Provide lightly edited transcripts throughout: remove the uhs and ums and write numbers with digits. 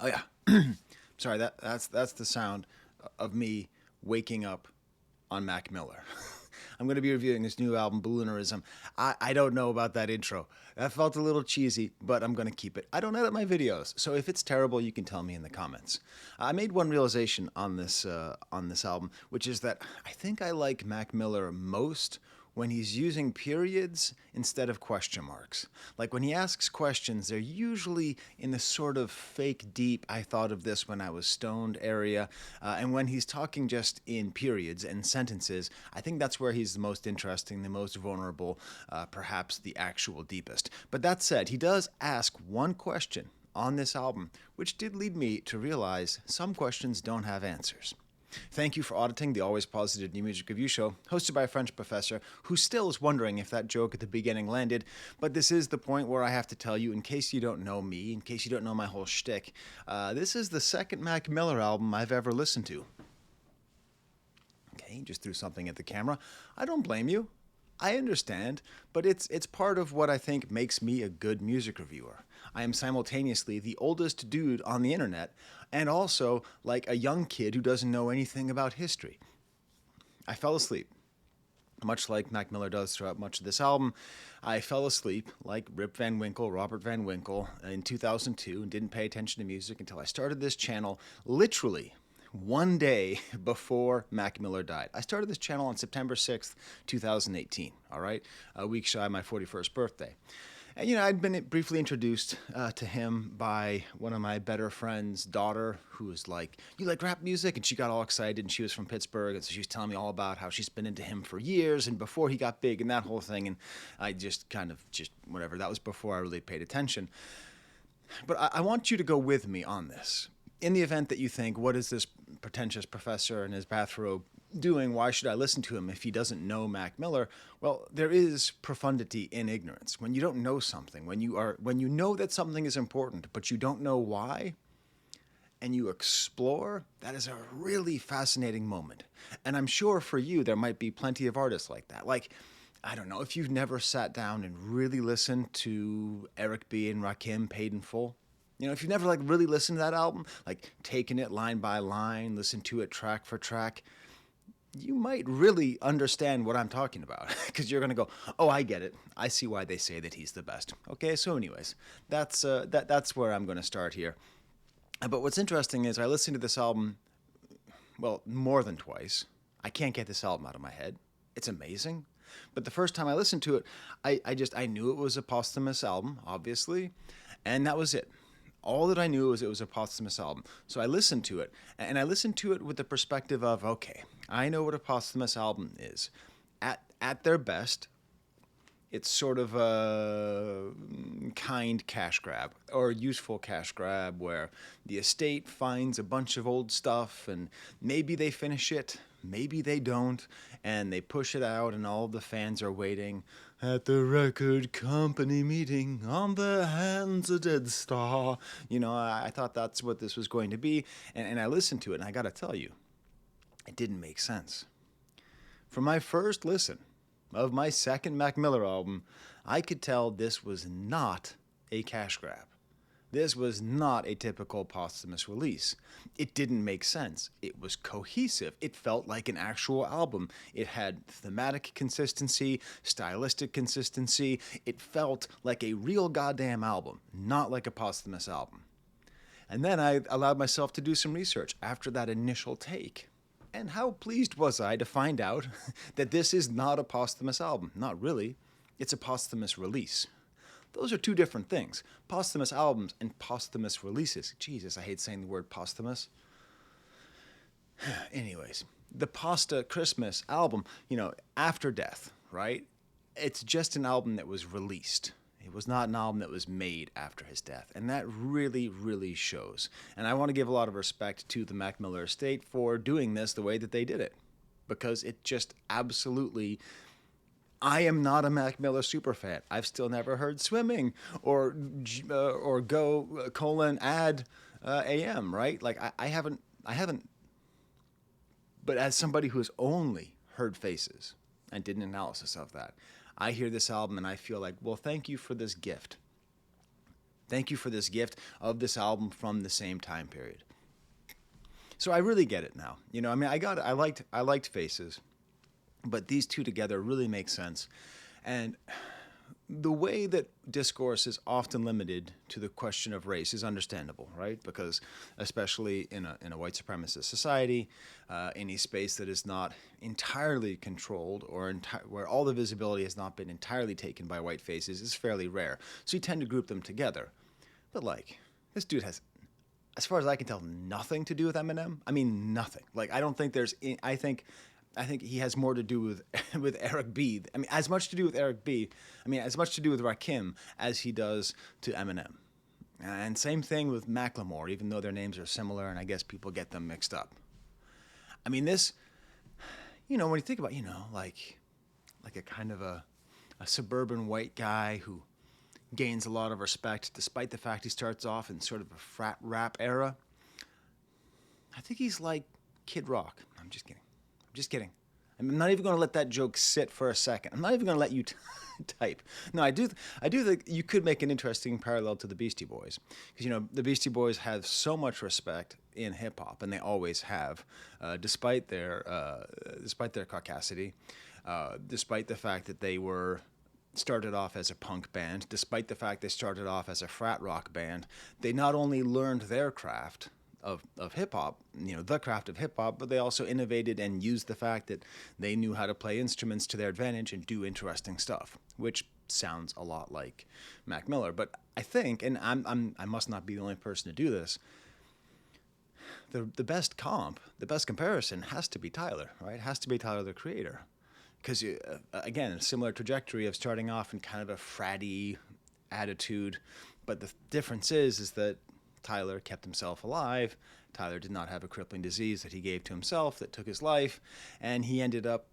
Oh yeah, sorry. That's the sound of me waking up on Mac Miller. I'm going to be reviewing his new album, Balloonerism. I don't know about that intro. That felt a little cheesy, but I'm going to keep it. I don't edit my videos, so if it's terrible, you can tell me in the comments. I made one realization on this album, which is that I think I like Mac Miller most when he's using periods instead of question marks. Like when he asks questions, they're usually in the sort of fake deep, I thought of this when I was stoned area. And when he's talking just in periods and sentences, I think that's where he's the most interesting, the most vulnerable, perhaps the actual deepest. But that said, he does ask one question on this album, which did lead me to realize some questions don't have answers. Thank you for auditing the Always Positive New Music Review Show, hosted by a French professor who still is wondering if that joke at the beginning landed, but this is the point where I have to tell you, in case you don't know me, in case you don't know my whole shtick, this is the second Mac Miller album I've ever listened to. Okay, just threw something at the camera. I don't blame you. I understand, but it's part of what I think makes me a good music reviewer. I am simultaneously the oldest dude on the internet and also like a young kid who doesn't know anything about history. I fell asleep. Much like Mac Miller does throughout much of this album, I fell asleep like Rip Van Winkle, Robert Van Winkle, in 2002 and didn't pay attention to music until I started this channel literally one day before Mac Miller died. I started this channel on September 6th, 2018, all right? A week shy of my 41st birthday. And, you know, I'd been briefly introduced to him by one of my better friends' daughter, who was like, "You like rap music?" And she got all excited, and she was from Pittsburgh, and so she was telling me all about how she's been into him for years and before he got big and that whole thing. And I just whatever. That was before I really paid attention. But I want you to go with me on this. In the event that you think, what is this pretentious professor in his bathrobe doing? Why should I listen to him if he doesn't know Mac Miller? Well, there is profundity in ignorance. When you don't know something, when you know that something is important, but you don't know why, and you explore, that is a really fascinating moment. And I'm sure for you, there might be plenty of artists like that. Like, I don't know, if you've never sat down and really listened to Eric B. and Rakim Paid in Full, you know, if you've never like really listened to that album, like taken it line by line, listened to it track for track, you might really understand what I'm talking about because you're going to go, "Oh, I get it. I see why they say that he's the best." Okay, so anyways, that's where I'm going to start here. But what's interesting is I listened to this album, well, more than twice. I can't get this album out of my head. It's amazing. But the first time I listened to it, I knew it was a posthumous album, obviously, and that was it. All that I knew was it was a posthumous album. So I listened to it, and I listened to it with the perspective of, okay, I know what a posthumous album is. At their best, it's sort of a kind cash grab or useful cash grab where the estate finds a bunch of old stuff and maybe they finish it, maybe they don't, and they push it out and all the fans are waiting at the record company meeting on the hands of Dead Star. You know, I thought that's what this was going to be, and I listened to it, and I gotta tell you, it didn't make sense. For my first listen of my second Mac Miller album, I could tell this was not a cash grab. This was not a typical posthumous release. It didn't make sense. It was cohesive. It felt like an actual album. It had thematic consistency, stylistic consistency. It felt like a real goddamn album, not like a posthumous album. And then I allowed myself to do some research after that initial take. And how pleased was I to find out that this is not a posthumous album. Not really. It's a posthumous release. Those are two different things. Posthumous albums and posthumous releases. Jesus, I hate saying the word posthumous. Anyways, the Pasta Christmas album, you know, after death, right? It's just an album that was released. It was not an album that was made after his death. And that really, really shows. And I want to give a lot of respect to the Mac Miller estate for doing this the way that they did it. Because it just absolutely... I am not a Mac Miller superfan. I've still never heard Swimming or Go add AM, right? Like I haven't. But as somebody who has only heard Faces and did an analysis of that, I hear this album and I feel like, well, thank you for this gift. Thank you for this gift of this album from the same time period. So I really get it now. You know, I mean, I liked Faces, but these two together really make sense. And the way that discourse is often limited to the question of race is understandable, right? Because especially in a white supremacist society, any space that is not entirely controlled or where all the visibility has not been entirely taken by white faces is fairly rare. So you tend to group them together. But like, this dude has, as far as I can tell, nothing to do with Eminem. I mean, nothing. Like, I don't think there's. I think he has more to do with with Eric B. I mean, as much to do with Eric B. I mean, as much to do with Rakim as he does to Eminem. And same thing with Macklemore, even though their names are similar, and I guess people get them mixed up. I mean, this, you know, when you think about, you know, like a kind of a suburban white guy who gains a lot of respect despite the fact he starts off in sort of a frat rap era. I think he's like Kid Rock. I'm just kidding. I'm just kidding. I'm not even going to let that joke sit for a second. I'm not even going to let you type. No, I do think you could make an interesting parallel to the Beastie Boys, because you know the Beastie Boys have so much respect in hip hop, and they always have, despite their caucasity, despite the fact that they were started off as a punk band, despite the fact they started off as a frat rock band. They not only learned their craft of hip-hop, you know, the craft of hip-hop, but they also innovated and used the fact that they knew how to play instruments to their advantage and do interesting stuff, which sounds a lot like Mac Miller. But I think, and I must not be the only person to do this, the best comparison has to be Tyler, right? It has to be Tyler, the Creator. Because, again, a similar trajectory of starting off in kind of a fratty attitude. But the difference is that Tyler kept himself alive. Tyler did not have a crippling disease that he gave to himself that took his life. And he ended up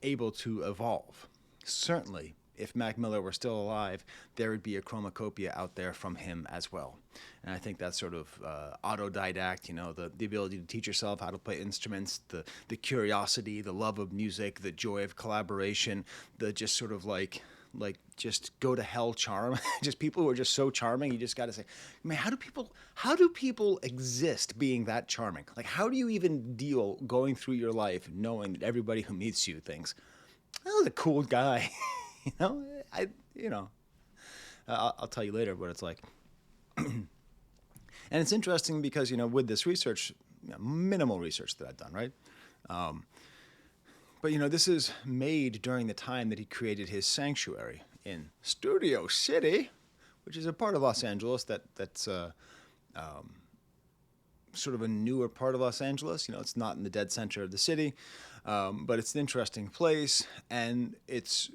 able to evolve. Certainly, if Mac Miller were still alive, there would be a chromacopia out there from him as well. And I think that's sort of autodidact, you know, the ability to teach yourself how to play instruments, the curiosity, the love of music, the joy of collaboration, the just sort of like just go to hell charm. Just people who are just so charming. You just got to say, man, how do people exist being that charming? Like, how do you even deal going through your life knowing that everybody who meets you thinks, that was a cool guy? I'll tell you later what it's like. And it's interesting because, you know, with this research, minimal research that I've done, right? But, you know, this is made during the time that he created his sanctuary in Studio City, which is a part of Los Angeles that's sort of a newer part of Los Angeles. You know, it's not in the dead center of the city, but it's an interesting place, and it's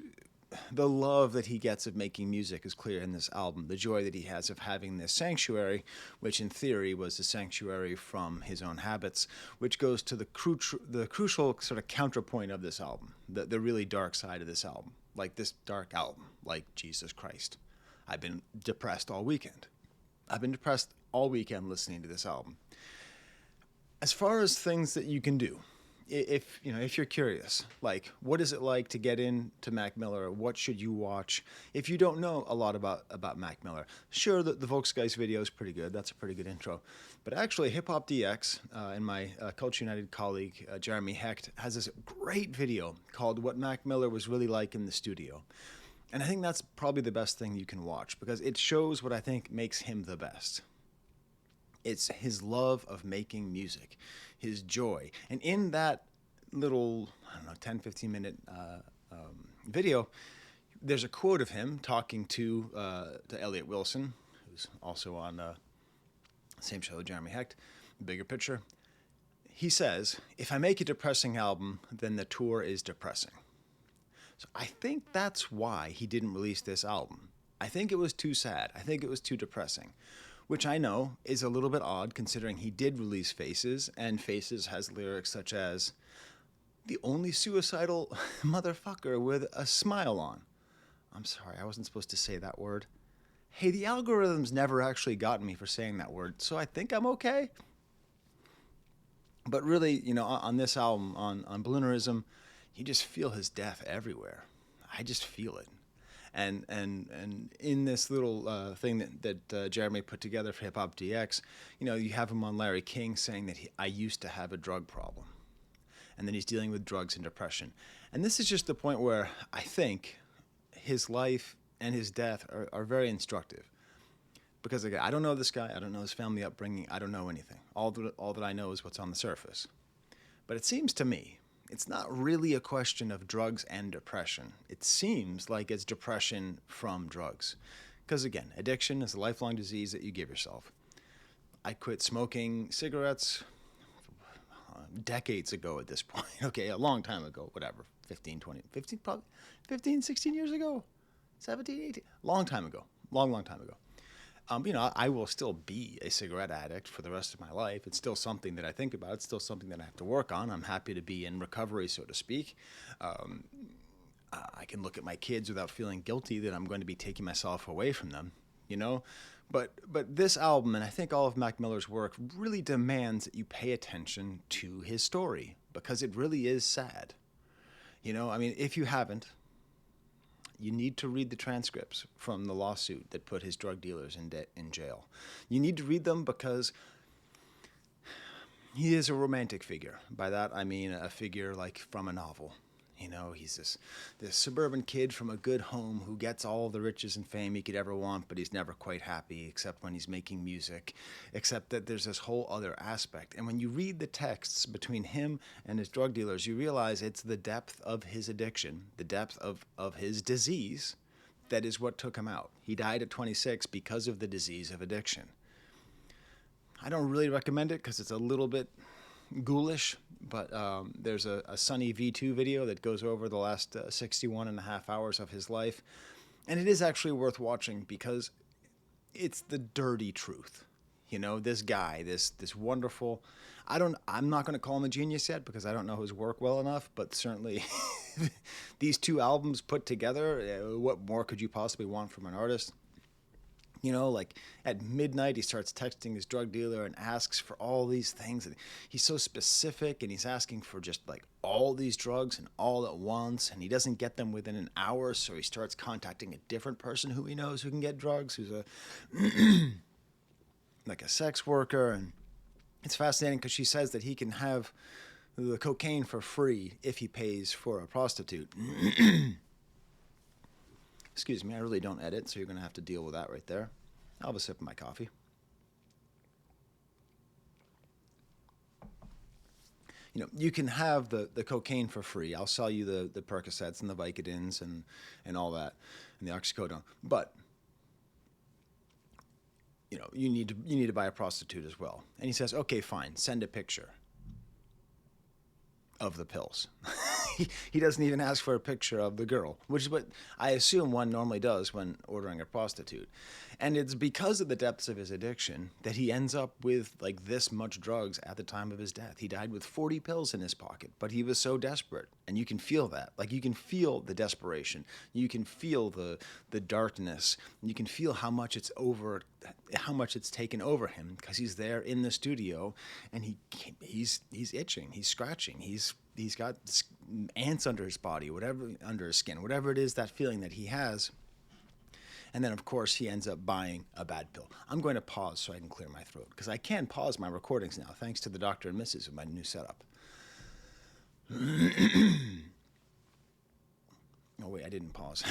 the love that he gets of making music is clear in this album. The joy that he has of having this sanctuary, which in theory was a sanctuary from his own habits, which goes to the crucial sort of counterpoint of this album, the really dark side of this album. Like this dark album, like Jesus Christ. I've been depressed all weekend. Listening to this album. As far as things that you can do, if you're curious, like, what is it like to get into Mac Miller? What should you watch if you don't know a lot about Mac Miller? Sure, the Volksgeist video is pretty good. That's a pretty good intro. But actually, Hip Hop DX and my Culture United colleague, Jeremy Hecht, has this great video called What Mac Miller Was Really Like in the Studio. And I think that's probably the best thing you can watch because it shows what I think makes him the best. It's his love of making music, his joy. And in that little, 10, 15 minute video, there's a quote of him talking to Elliot Wilson, who's also on the same show, Jeremy Hecht, Bigger Picture. He says, if I make a depressing album, then the tour is depressing. So I think that's why he didn't release this album. I think it was too sad. I think it was too depressing. Which I know is a little bit odd considering he did release Faces, and Faces has lyrics such as, the only suicidal motherfucker with a smile on. I'm sorry, I wasn't supposed to say that word. Hey, the algorithm's never actually gotten me for saying that word, so I think I'm okay. But really, you know, on this album, on Balloonerism, you just feel his death everywhere. I just feel it. And in this little thing that Jeremy put together for Hip Hop DX, you have him on Larry King saying that I used to have a drug problem, and then he's dealing with drugs and depression. And this is just the point where I think his life and his death are very instructive. Because again, I don't know this guy. I don't know his family upbringing. I don't know anything. All that I know is what's on the surface. But it seems to me it's not really a question of drugs and depression. It seems like it's depression from drugs. Because again, addiction is a lifelong disease that you give yourself. I quit smoking cigarettes decades ago at this point. Okay, a long time ago, whatever, 15, 20, 15, probably 15, 16 years ago, 17, 18, long time ago, long time ago. I will still be a cigarette addict for the rest of my life. It's still something that I think about. It's still something that I have to work on. I'm happy to be in recovery, so to speak. I can look at my kids without feeling guilty that I'm going to be taking myself away from them, But this album, and I think all of Mac Miller's work, really demands that you pay attention to his story, because it really is sad. If you haven't, you need to read the transcripts from the lawsuit that put his drug dealers in jail. You need to read them because he is a romantic figure. By that, I mean a figure like from a novel. He's this suburban kid from a good home who gets all the riches and fame he could ever want, but he's never quite happy except when he's making music, except that there's this whole other aspect. And when you read the texts between him and his drug dealers, you realize it's the depth of his addiction, the depth of his disease, that is what took him out. He died at 26 because of the disease of addiction. I don't really recommend it because it's a little bit ghoulish, but there's a Sunny V2 video that goes over the last 61 and a half hours of his life, and it is actually worth watching because it's the dirty truth. This guy, this wonderful, I'm not going to call him a genius yet because I don't know his work well enough, but certainly these two albums put together, what more could you possibly want from an artist? Like at midnight, he starts texting his drug dealer and asks for all these things. And he's so specific, and he's asking for just like all these drugs and all at once. And he doesn't get them within an hour, so he starts contacting a different person who he knows who can get drugs, who's a like a sex worker. And it's fascinating because she says that he can have the cocaine for free if he pays for a prostitute. Excuse me, I really don't edit, so you're going to have to deal with that right there. I'll have a sip of my coffee. You can have the cocaine for free. I'll sell you the Percocets and the Vicodins and all that, and the oxycodone. But you need to buy a prostitute as well. And he says, okay, fine, send a picture of the pills. He doesn't even ask for a picture of the girl, which is what I assume one normally does when ordering a prostitute. And it's because of the depths of his addiction that he ends up with like this much drugs at the time of his death. He died with 40 pills in his pocket, but he was so desperate. And you can feel that. Like you can feel the desperation. You can feel the darkness. You can feel how much it's taken over him because he's there in the studio and he's itching, he's scratching, he's got ants under his body, whatever, under his skin, whatever it is, that feeling that he has. And then, of course, he ends up buying a bad pill. I'm going to pause so I can clear my throat because I can pause my recordings now, thanks to the Dr. and Mrs. of my new setup. Oh, wait, I didn't pause.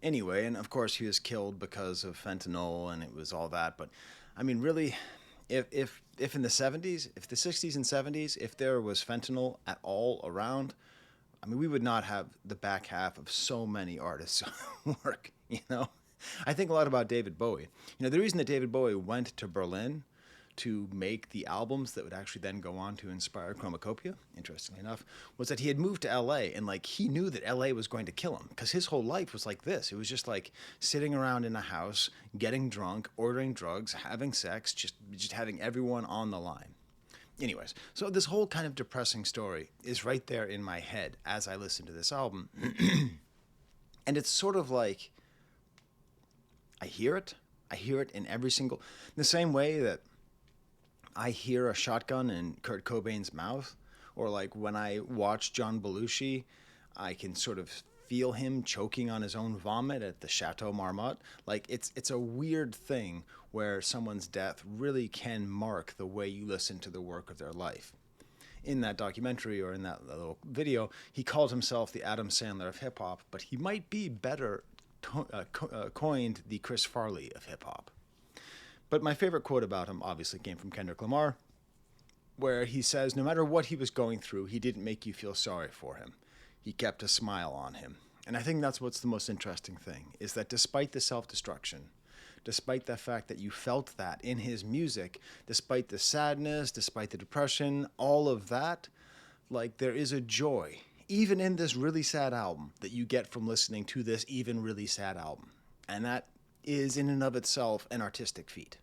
Anyway, and of course, he was killed because of fentanyl, and it was all that. But, I mean, really, if in the 70s, if the 60s and 70s, if there was fentanyl at all around, I mean, we would not have the back half of so many artists' work, I think a lot about David Bowie. The reason that David Bowie went to Berlin to make the albums that would actually then go on to inspire Chromacopia, interestingly enough, was that he had moved to LA and he knew that LA was going to kill him because his whole life was like this. It was just like sitting around in a house, getting drunk, ordering drugs, having sex, just having everyone on the line. Anyways, so this whole kind of depressing story is right there in my head as I listen to this album. And it's sort of like I hear it in every single, the same way that I hear a shotgun in Kurt Cobain's mouth, or like when I watch John Belushi, I can sort of feel him choking on his own vomit at the Chateau Marmotте. Like, it's a weird thing where someone's death really can mark the way you listen to the work of their life. In that documentary, or in that little video, he called himself the Adam Sandler of hip-hop, but he might be better coined the Chris Farley of hip-hop. But my favorite quote about him obviously came from Kendrick Lamar, where he says, no matter what he was going through, he didn't make you feel sorry for him. He kept a smile on him. And I think that's what's the most interesting thing, is that despite the self-destruction, despite the fact that you felt that in his music, despite the sadness, despite the depression, all of that, like, there is a joy, even in this really sad album, that you get from listening to this even really sad album. And that is in and of itself an artistic feat.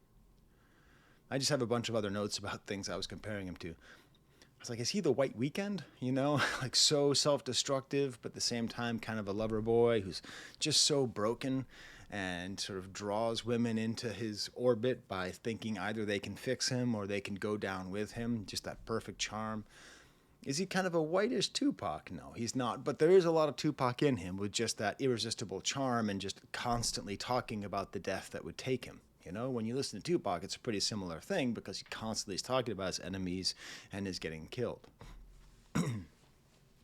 I just have a bunch of other notes about things I was comparing him to. I was like, is he the White Weekend? You know, like, so self-destructive, but at the same time kind of a lover boy who's just so broken and sort of draws women into his orbit by thinking either they can fix him or they can go down with him. Just that perfect charm. Is he kind of a whitish Tupac? No, he's not. But there is a lot of Tupac in him, with just that irresistible charm and just constantly talking about the death that would take him. You know, when you listen to Tupac, it's a pretty similar thing, because he constantly is talking about his enemies and is getting killed.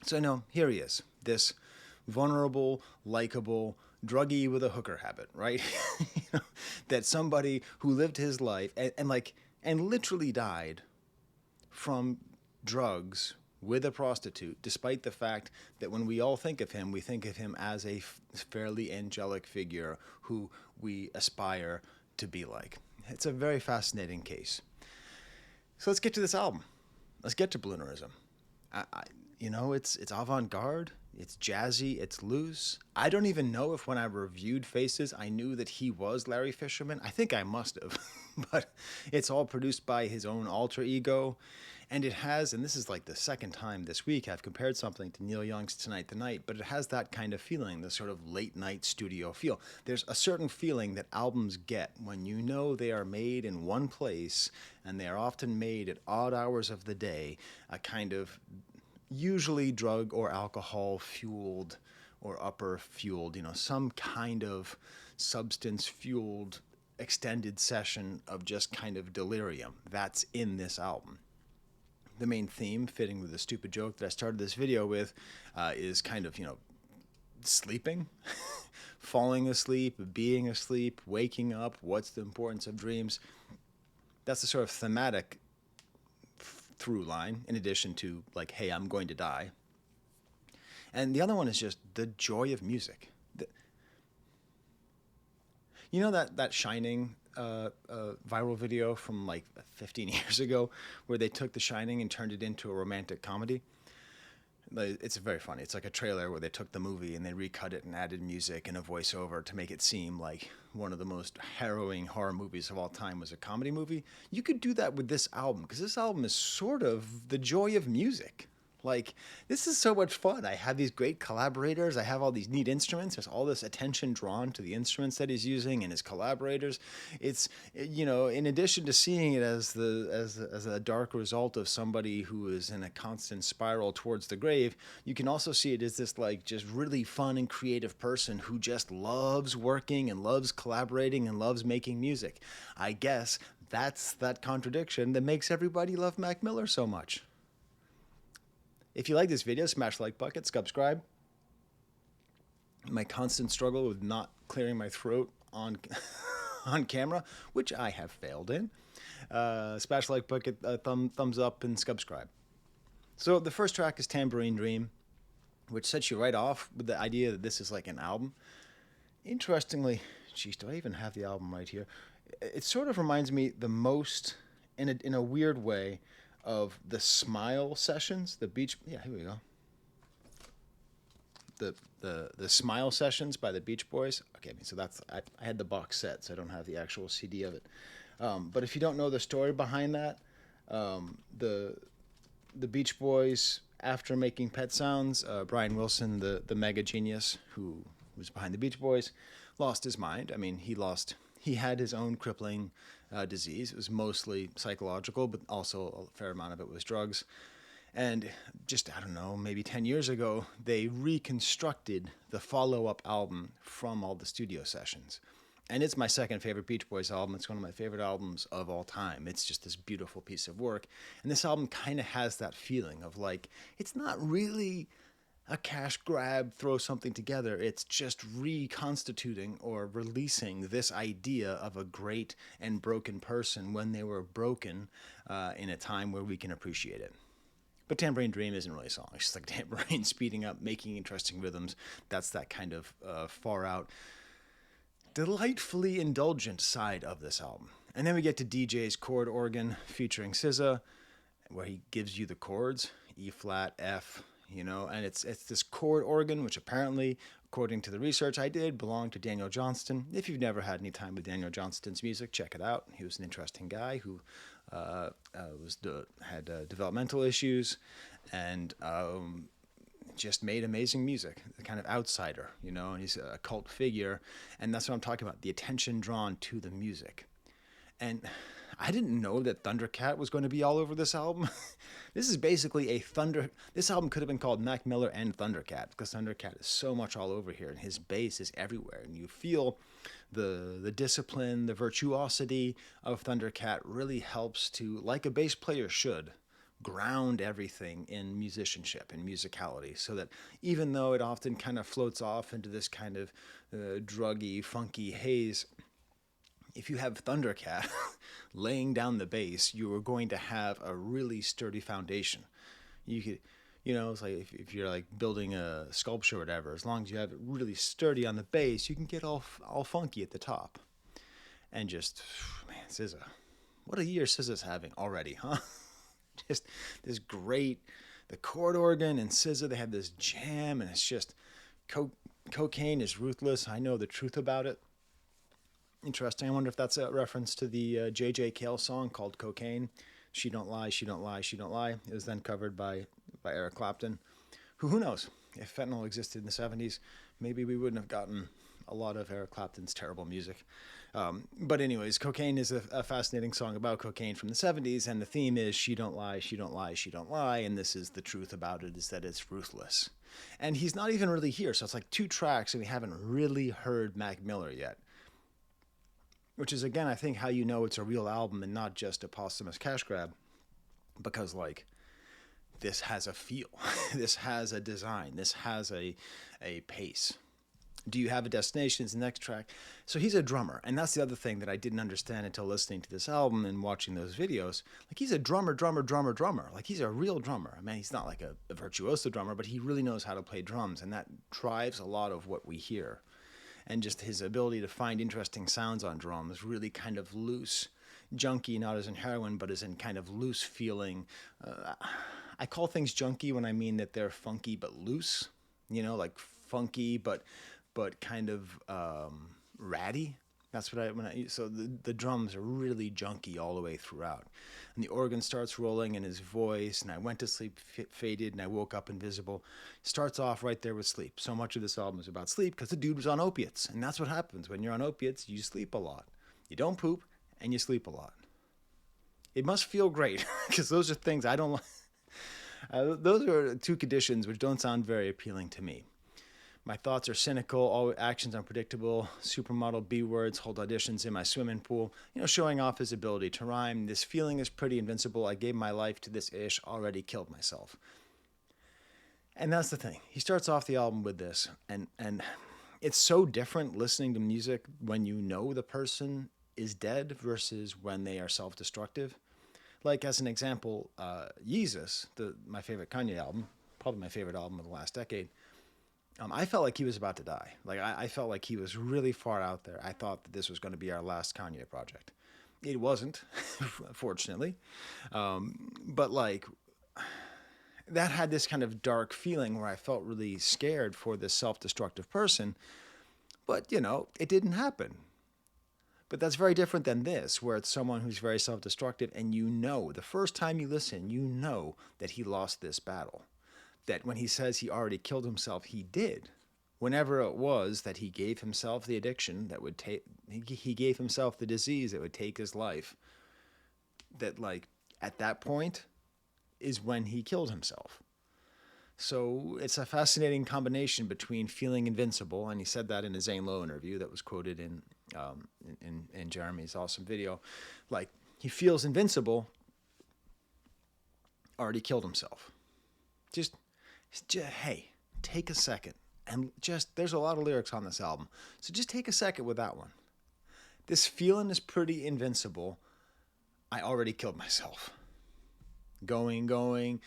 So no, here he is, this vulnerable, likable druggie with a hooker habit, right? You know, that somebody who lived his life and literally died from drugs with a prostitute, despite the fact that when we all think of him, we think of him as a fairly angelic figure who we aspire to be like. It's a very fascinating case. So let's get to this album. Let's get to Balloonerism. You know, it's avant-garde, it's jazzy, it's loose. I don't even know if when I reviewed Faces, I knew that he was Larry Fisherman. I think I must have, but it's all produced by his own alter ego. And it has, and this is like the second time this week I've compared something to Neil Young's Tonight the Night, but it has that kind of feeling, this sort of late night studio feel. There's a certain feeling that albums get when you know they are made in one place, and they are often made at odd hours of the day, a kind of usually drug or alcohol fueled or upper fueled, you know, some kind of substance fueled extended session of just kind of delirium. That's in this album. The main theme, fitting with the stupid joke that I started this video with, is kind of, you know, sleeping, falling asleep, being asleep, waking up, what's the importance of dreams. That's the sort of thematic through line, in addition to, like, hey, I'm going to die. And the other one is just the joy of music. You know that Shining viral video from like 15 years ago, where they took The Shining and turned it into a romantic comedy? It's very funny. It's like a trailer where they took the movie and they recut it and added music and a voiceover to make it seem like one of the most harrowing horror movies of all time was a comedy movie. You could do that with this album, because this album is sort of the joy of music. Like, this is so much fun. I have these great collaborators. I have all these neat instruments. There's all this attention drawn to the instruments that he's using and his collaborators. It's, you know, in addition to seeing it as a dark result of somebody who is in a constant spiral towards the grave, you can also see it as this, like, just really fun and creative person who just loves working and loves collaborating and loves making music. I guess that's that contradiction that makes everybody love Mac Miller so much. If you like this video, smash the like button, subscribe. My constant struggle with not clearing my throat on on camera, which I have failed in. Smash the like button, thumbs up, and subscribe. So the first track is Tambourine Dream, which sets you right off with the idea that this is like an album. Interestingly, geez, do I even have the album right here? It sort of reminds me the most, in a weird way, of the Smile Sessions, the Beach. Yeah, here we go. The Smile Sessions by the Beach Boys. Okay, so that's I had the box set, so I don't have the actual CD of it. But if you don't know the story behind that, the Beach Boys, after making Pet Sounds, Brian Wilson, the mega genius who was behind the Beach Boys, lost his mind. I mean, he had his own crippling disease. It was mostly psychological, but also a fair amount of it was drugs. And just, I don't know, maybe 10 years ago, they reconstructed the follow up album from all the studio sessions. And it's my second favorite Beach Boys album. It's one of my favorite albums of all time. It's just this beautiful piece of work. And this album kind of has that feeling of like, it's not really a cash grab, throw something together. It's just reconstituting or releasing this idea of a great and broken person when they were broken in a time where we can appreciate it. But Tambourine Dream isn't really a song. It's just like tambourine speeding up, making interesting rhythms. That's that kind of far out, delightfully indulgent side of this album. And then we get to DJ's chord organ featuring SZA, where he gives you the chords, E flat, F, and it's this chord organ, which apparently, according to the research I did, belonged to Daniel Johnston. If you've never had any time with Daniel Johnston's music, check it out. He was an interesting guy who had developmental issues and just made amazing music, the kind of outsider, and he's a cult figure. And that's what I'm talking about, the attention drawn to the music. And I didn't know that Thundercat was going to be all over this album. This is basically this album could have been called Mac Miller and Thundercat, because Thundercat is so much all over here and his bass is everywhere. And you feel the discipline, the virtuosity of Thundercat really helps to, like a bass player should, ground everything in musicianship and musicality, so that even though it often kind of floats off into this kind of druggy, funky haze, if you have Thundercat laying down the bass, you are going to have a really sturdy foundation. You could, it's like if you're like building a sculpture or whatever, as long as you have it really sturdy on the base, you can get all funky at the top. And just, man, SZA. What a year SZA's having already, huh? Just this great, the chord organ and SZA, they have this jam, and it's just, cocaine is ruthless. I know the truth about it. Interesting. I wonder if that's a reference to the J.J. Cale song called Cocaine. She Don't Lie, She Don't Lie, She Don't Lie. It was then covered by Eric Clapton. Who knows? If fentanyl existed in the 70s, maybe we wouldn't have gotten a lot of Eric Clapton's terrible music. But anyways, Cocaine is a fascinating song about cocaine from the 70s, and the theme is She Don't Lie, She Don't Lie, She Don't Lie, and this is the truth about it, is that it's ruthless. And he's not even really here, so it's like 2 tracks, and we haven't really heard Mac Miller yet. Which is, again, I think how you know it's a real album and not just a posthumous cash grab. Because, like, this has a feel. This has a design. This has a pace. Do You Have a Destination is the next track. So he's a drummer. And that's the other thing that I didn't understand until listening to this album and watching those videos. Like, he's a drummer. Like, he's a real drummer. I mean, he's not like a virtuoso drummer, but he really knows how to play drums. And that drives a lot of what we hear. And just his ability to find interesting sounds on drums, really kind of loose, junky, not as in heroin, but as in kind of loose feeling. I call things junky when I mean that they're funky but loose, like funky but kind of ratty. That's what so the drums are really junky all the way throughout. And the organ starts rolling in his voice, and I went to sleep faded, and I woke up invisible. Starts off right there with sleep. So much of this album is about sleep because the dude was on opiates. And that's what happens. When you're on opiates, you sleep a lot. You don't poop, and you sleep a lot. It must feel great, because those are things I don't like. Those are 2 conditions which don't sound very appealing to me. My thoughts are cynical, all actions unpredictable, supermodel B-words, hold auditions in my swimming pool, showing off his ability to rhyme. This feeling is pretty invincible. I gave my life to this ish, already killed myself. And that's the thing. He starts off the album with this, and it's so different listening to music when you know the person is dead versus when they are self-destructive. Like, as an example, Yeezus, my favorite Kanye album, probably my favorite album of the last decade, I felt like he was about to die. Like, I felt like he was really far out there. I thought that this was going to be our last Kanye project. It wasn't, fortunately. But, like, that had this kind of dark feeling where I felt really scared for this self-destructive person. But, it didn't happen. But that's very different than this, where it's someone who's very self-destructive, and the first time you listen, that he lost this battle. That when he says he already killed himself, he did. Whenever it was that he gave himself the addiction that would he gave himself the disease that would take his life. That, like, at that point, is when he killed himself. So it's a fascinating combination between feeling invincible, and he said that in a Zane Lowe interview that was quoted in Jeremy's awesome video. Like, he feels invincible, already killed himself. Just hey, take a second. And there's a lot of lyrics on this album, so just take a second with that one. This feeling is pretty invincible. I already killed myself. Going,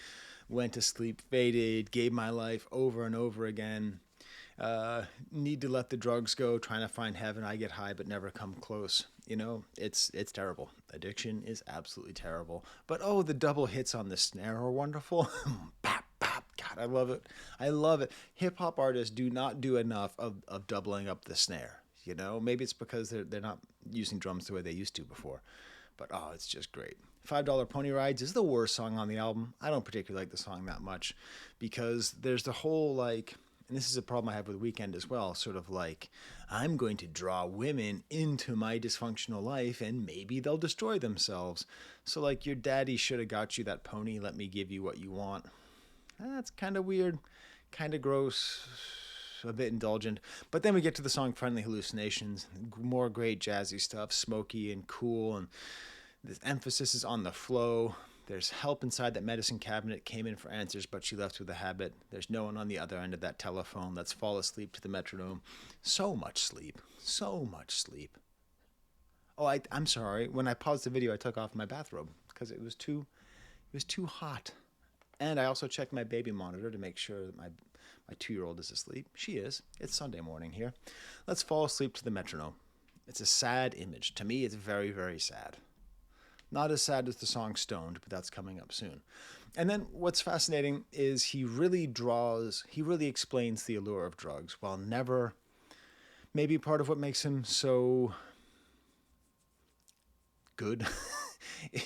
went to sleep, faded, gave my life over and over again. Need to let the drugs go, trying to find heaven. I get high but never come close. It's terrible. Addiction is absolutely terrible. But the double hits on the snare are wonderful. Bap, bap. God, I love it. I love it. Hip hop artists do not do enough of doubling up the snare. Maybe it's because they're not using drums the way they used to before. But it's just great. $5 Pony Rides is the worst song on the album. I don't particularly like the song that much because there's the whole and this is a problem I have with Weeknd as well, sort of like, I'm going to draw women into my dysfunctional life and maybe they'll destroy themselves. So like, your daddy should have got you that pony, let me give you what you want. That's kind of weird, kind of gross, a bit indulgent. But then we get to the song Friendly Hallucinations, more great jazzy stuff, smoky and cool, and the emphasis is on the flow. There's help inside that medicine cabinet, came in for answers, but she left with a habit. There's no one on the other end of that telephone. Let's fall asleep to the metronome. So much sleep. So much sleep. I'm sorry. When I paused the video, I took off my bathrobe because it was too hot. And I also checked my baby monitor to make sure that my 2-year-old is asleep. She is. It's Sunday morning here. Let's fall asleep to the metronome. It's a sad image. To me, it's very, very sad. Not as sad as the song Stoned, but that's coming up soon. And then what's fascinating is he really explains the allure of drugs while never, maybe part of what makes him so good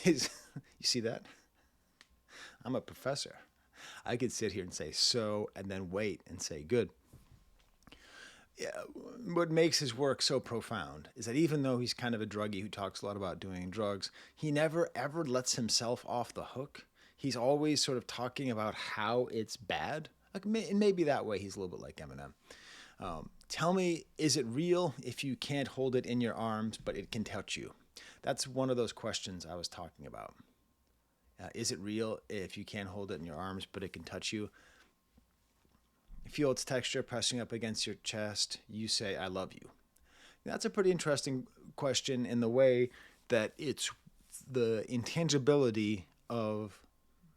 is, you see that? I'm a professor. I could sit here and say so and then wait and say good. Yeah, what makes his work so profound is that even though he's kind of a druggie who talks a lot about doing drugs, he never ever lets himself off the hook. He's always sort of talking about how it's bad. And maybe that way he's a little bit like Eminem. Tell me, is it real if you can't hold it in your arms, but it can touch you? That's one of those questions I was talking about. Is it real if you can't hold it in your arms, but it can touch you? Feel its texture pressing up against your chest. You say, I love you. That's a pretty interesting question in the way that it's the intangibility of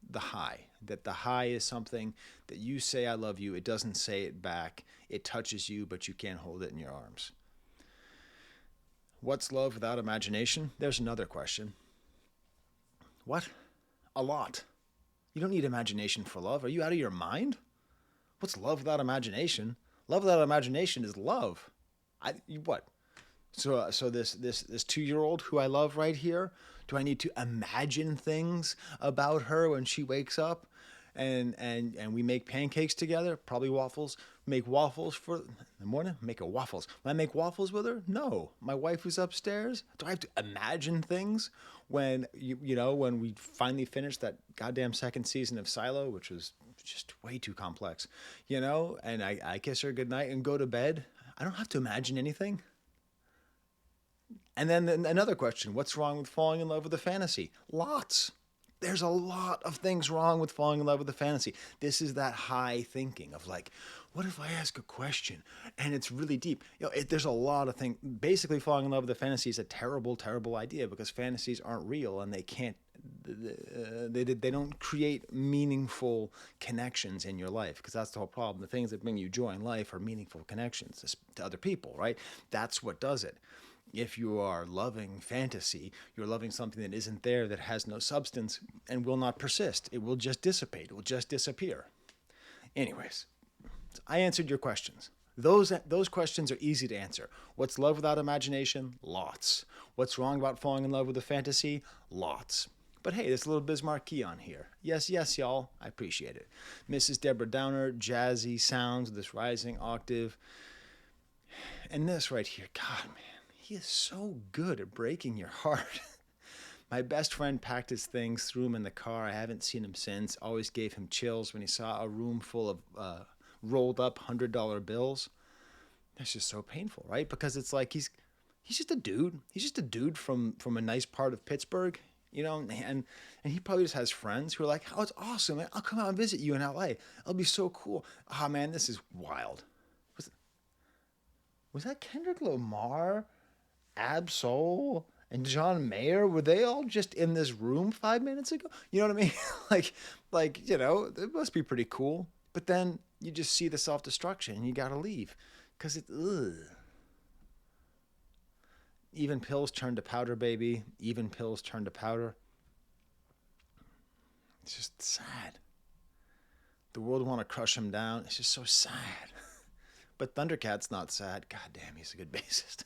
the high. That the high is something that you say, I love you. It doesn't say it back. It touches you, but you can't hold it in your arms. What's love without imagination? There's another question. What? A lot. You don't need imagination for love. Are you out of your mind? What's love without imagination? Love without imagination is love. What? So this 2-year-old who I love right here, do I need to imagine things about her when she wakes up and we make pancakes together, probably waffles, make waffles for the morning, make her waffles. When I make waffles with her? No. My wife who's upstairs? Do I have to imagine things when when we finally finish that goddamn second season of Silo, which was just way too complex, and I kiss her goodnight and go to bed? I don't have to imagine anything. And then another question, what's wrong with falling in love with a fantasy? Lots. There's a lot of things wrong with falling in love with a fantasy. This is that high thinking of like, what if I ask a question and it's really deep? There's a lot of things. Basically, falling in love with a fantasy is a terrible, terrible idea because fantasies aren't real and they can't, they don't create meaningful connections in your life, because that's the whole problem. The things that bring you joy in life are meaningful connections to other people, right? That's what does it. If you are loving fantasy, you're loving something that isn't there, that has no substance and will not persist. It will just dissipate. It will just disappear. Anyways, I answered your questions. Those questions are easy to answer. What's love without imagination? Lots. What's wrong about falling in love with a fantasy? Lots. But hey, there's a little Bismarck key on here. Yes, yes, y'all. I appreciate it. Mrs. Deborah Downer, jazzy sounds, this rising octave. And this right here, God, man, he is so good at breaking your heart. My best friend packed his things, threw him in the car. I haven't seen him since. Always gave him chills when he saw a room full of rolled up $100 bills. That's just so painful, right? Because it's like he's just a dude. He's just a dude from a nice part of Pittsburgh, and he probably just has friends who are like, "Oh, it's awesome, man. I'll come out and visit you in LA. It'll be so cool." Ah, man, this is wild. Was that Kendrick Lamar, Ab-Soul, and John Mayer? Were they all just in this room 5 minutes ago? You know what I mean? It must be pretty cool. But then you just see the self-destruction and you gotta leave. Because ugh. Even pills turn to powder, baby. Even pills turn to powder. It's just sad. The world want to crush him down. It's just so sad. But Thundercat's not sad. God damn, he's a good bassist.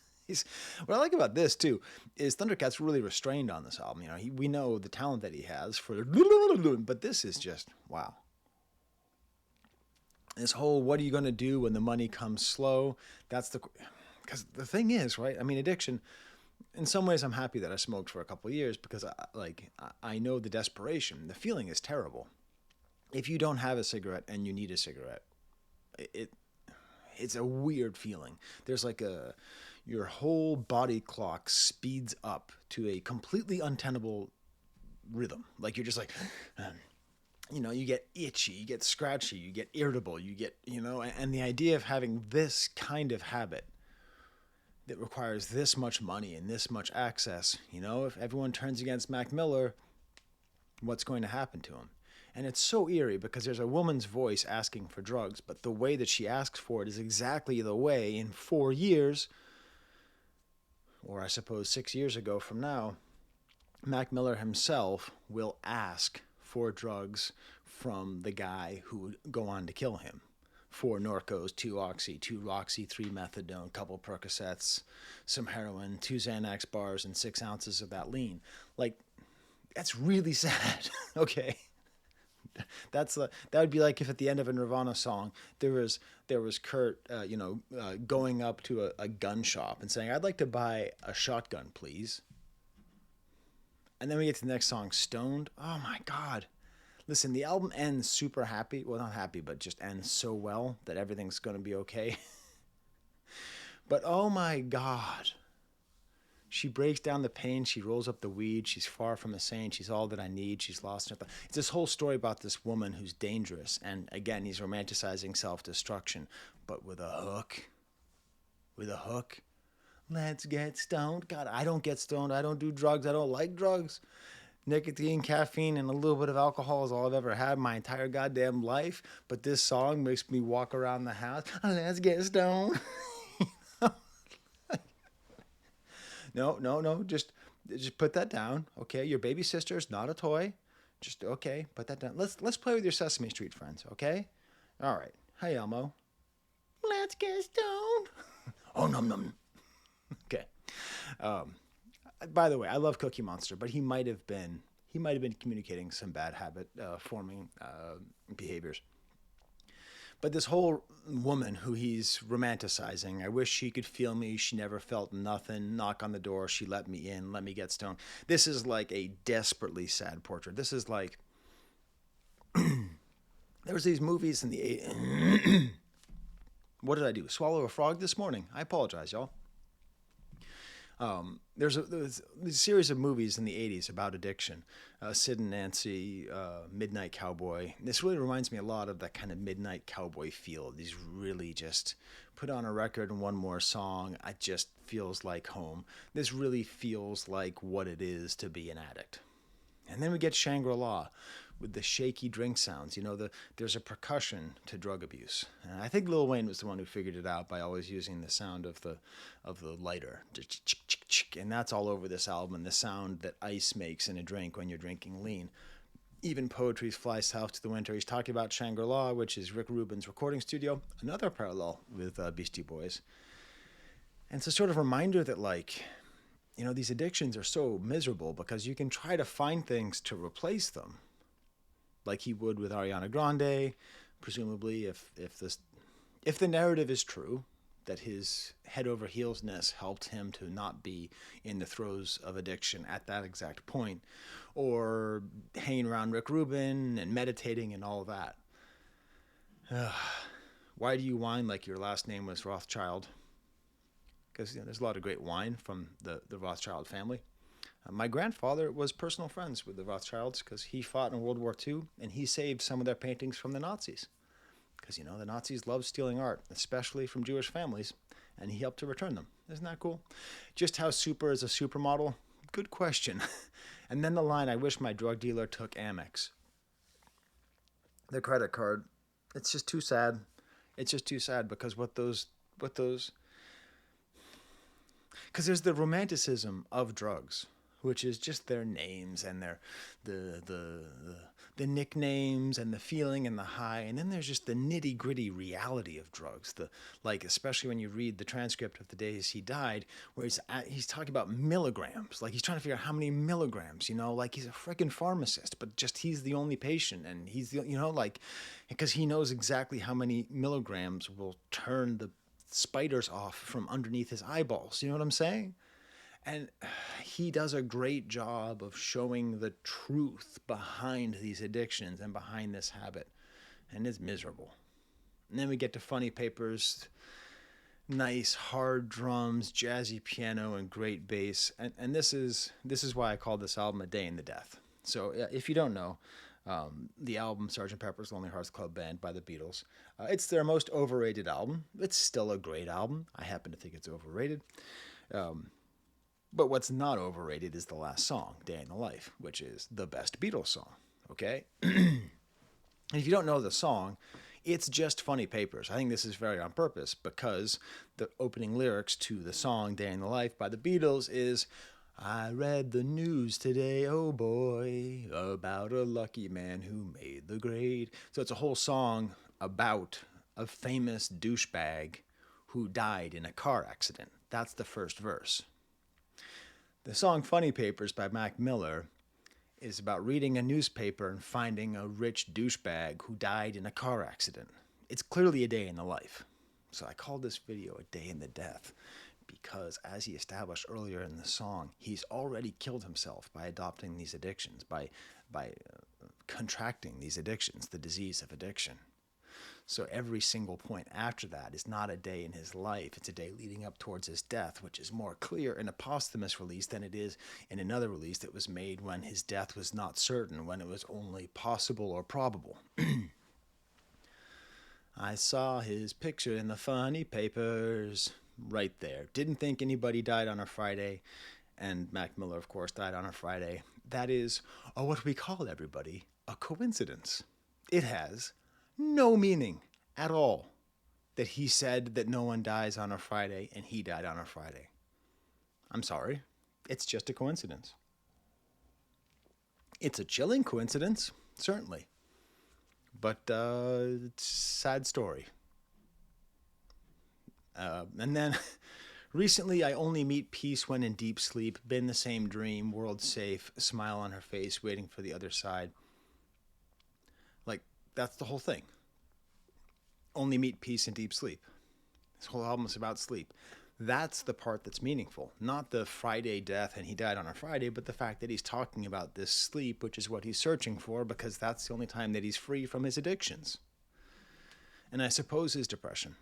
What I like about this too is Thundercat's really restrained on this album. We know the talent that he has for, but this is just wow. This whole what are you going to do when the money comes slow? Because the thing is, right? I mean, addiction. In some ways, I'm happy that I smoked for a couple of years because I know the desperation. The feeling is terrible. If you don't have a cigarette and you need a cigarette, it's a weird feeling. There's your whole body clock speeds up to a completely untenable rhythm. Like you're just like, you get itchy, you get scratchy, you get irritable, and the idea of having this kind of habit that requires this much money and this much access, if everyone turns against Mac Miller, what's going to happen to him? And it's so eerie because there's a woman's voice asking for drugs, but the way that she asks for it is exactly the way in 4 years, or I suppose 6 years ago from now, Mac Miller himself will ask for drugs from the guy who would go on to kill him. 4 Norcos, 2 Oxy, 2 Roxy, 3 Methadone, couple Percocets, some heroin, 2 Xanax bars, and 6 ounces of that lean. That's really sad, okay? That would be like if at the end of a Nirvana song there was Kurt going up to a gun shop and saying, "I'd like to buy a shotgun, please." And then we get to the next song, Stoned. Oh my God. Listen, the album ends super happy. Well, not happy, but just ends so well that everything's going to be okay. But oh my God. She breaks down the pain. She rolls up the weed. She's far from a saint. She's all that I need. She's lost nothing. It's this whole story about this woman who's dangerous. And again, he's romanticizing self-destruction, but with a hook. With a hook. Let's get stoned. God, I don't get stoned. I don't do drugs. I don't like drugs. Nicotine, caffeine, and a little bit of alcohol is all I've ever had my entire goddamn life. But this song makes me walk around the house. Let's get stoned. No. Just put that down. Okay, your baby sister's not a toy. Just okay, put that down. Let's play with your Sesame Street friends. Okay. All right. Hi Elmo. Let's get stoned. Oh num. Okay. By the way, I love Cookie Monster, but he might have been communicating some bad habit forming behaviors. But this whole woman who he's romanticizing, I wish she could feel me. She never felt nothing. Knock on the door. She let me in. Let me get stoned. This is like a desperately sad portrait. This is like there was these movies in the 80s. What did I do? Swallow a frog this morning? I apologize, y'all. There's a series of movies in the 80s about addiction. Sid and Nancy, Midnight Cowboy. This really reminds me a lot of that kind of Midnight Cowboy feel. These really just put on a record and one more song. It just feels like home. This really feels like what it is to be an addict. And then we get Shangri-La with the shaky drink sounds. There's a percussion to drug abuse. And I think Lil Wayne was the one who figured it out by always using the sound of the lighter. And that's all over this album, the sound that ice makes in a drink when you're drinking lean. Even Poetry's Fly South to the Winter. He's talking about Shangri-La, which is Rick Rubin's recording studio. Another parallel with Beastie Boys. And it's a sort of reminder that these addictions are so miserable because you can try to find things to replace them. Like he would with Ariana Grande, presumably if the narrative is true, that his head over heelsness helped him to not be in the throes of addiction at that exact point, or hanging around Rick Rubin and meditating and all of that. Why do you whine like your last name was Rothschild? Because there's a lot of great wine from the Rothschild family. My grandfather was personal friends with the Rothschilds because he fought in World War II, and he saved some of their paintings from the Nazis. Because, the Nazis loved stealing art, especially from Jewish families, and he helped to return them. Isn't that cool? Just how super is a supermodel? Good question. And then the line, I wish my drug dealer took Amex. The credit card. It's just too sad. It's just too sad because because there's the romanticism of drugs, which is just their names and their the nicknames and the feeling and the high, and then there's just the nitty gritty reality of drugs. Especially when you read the transcript of the days he died, where he's talking about milligrams, like he's trying to figure out how many milligrams, like he's a freaking pharmacist, but just he's the only patient, and he's the because he knows exactly how many milligrams will turn the spiders off from underneath his eyeballs. You know what I'm saying? And he does a great job of showing the truth behind these addictions and behind this habit. And it's miserable. And then we get to funny papers, nice hard drums, jazzy piano, and great bass. And this is why I call this album A Day in the Death. So if you don't know, the album Sgt. Pepper's Lonely Hearts Club Band by the Beatles, it's their most overrated album. It's still a great album. I happen to think it's overrated. But what's not overrated is the last song, Day in the Life, which is the best Beatles song, okay? And if you don't know the song, it's just funny papers. I think this is very on purpose because the opening lyrics to the song Day in the Life by the Beatles is, I read the news today, oh boy, about a lucky man who made the grade. So it's a whole song about a famous douchebag who died in a car accident. That's the first verse. The song Funny Papers by Mac Miller is about reading a newspaper and finding a rich douchebag who died in a car accident. It's clearly a day in the life. So I called this video A Day in the Death because, as he established earlier in the song, he's already killed himself by adopting these addictions, by contracting these addictions, the disease of addiction. So every single point after that is not a day in his life. It's a day leading up towards his death, which is more clear in a posthumous release than it is in another release that was made when his death was not certain, when it was only possible or probable. I saw his picture in the funny papers. Right there. Didn't think anybody died on a Friday. And Mac Miller, of course, died on a Friday. That is, what we call everybody, a coincidence. It has no meaning at all that he said that no one dies on a Friday and he died on a Friday. I'm sorry. It's just a coincidence. It's a chilling coincidence, certainly. But it's a sad story. And then recently, I only meet peace when in deep sleep, been the same dream, world safe, smile on her face, waiting for the other side. Like, that's the whole thing. Only meet peace in deep sleep. This whole album is about sleep. That's the part that's meaningful. Not the Friday death and he died on a Friday, but the fact that he's talking about this sleep, which is what he's searching for, because that's the only time that he's free from his addictions. And I suppose his depression.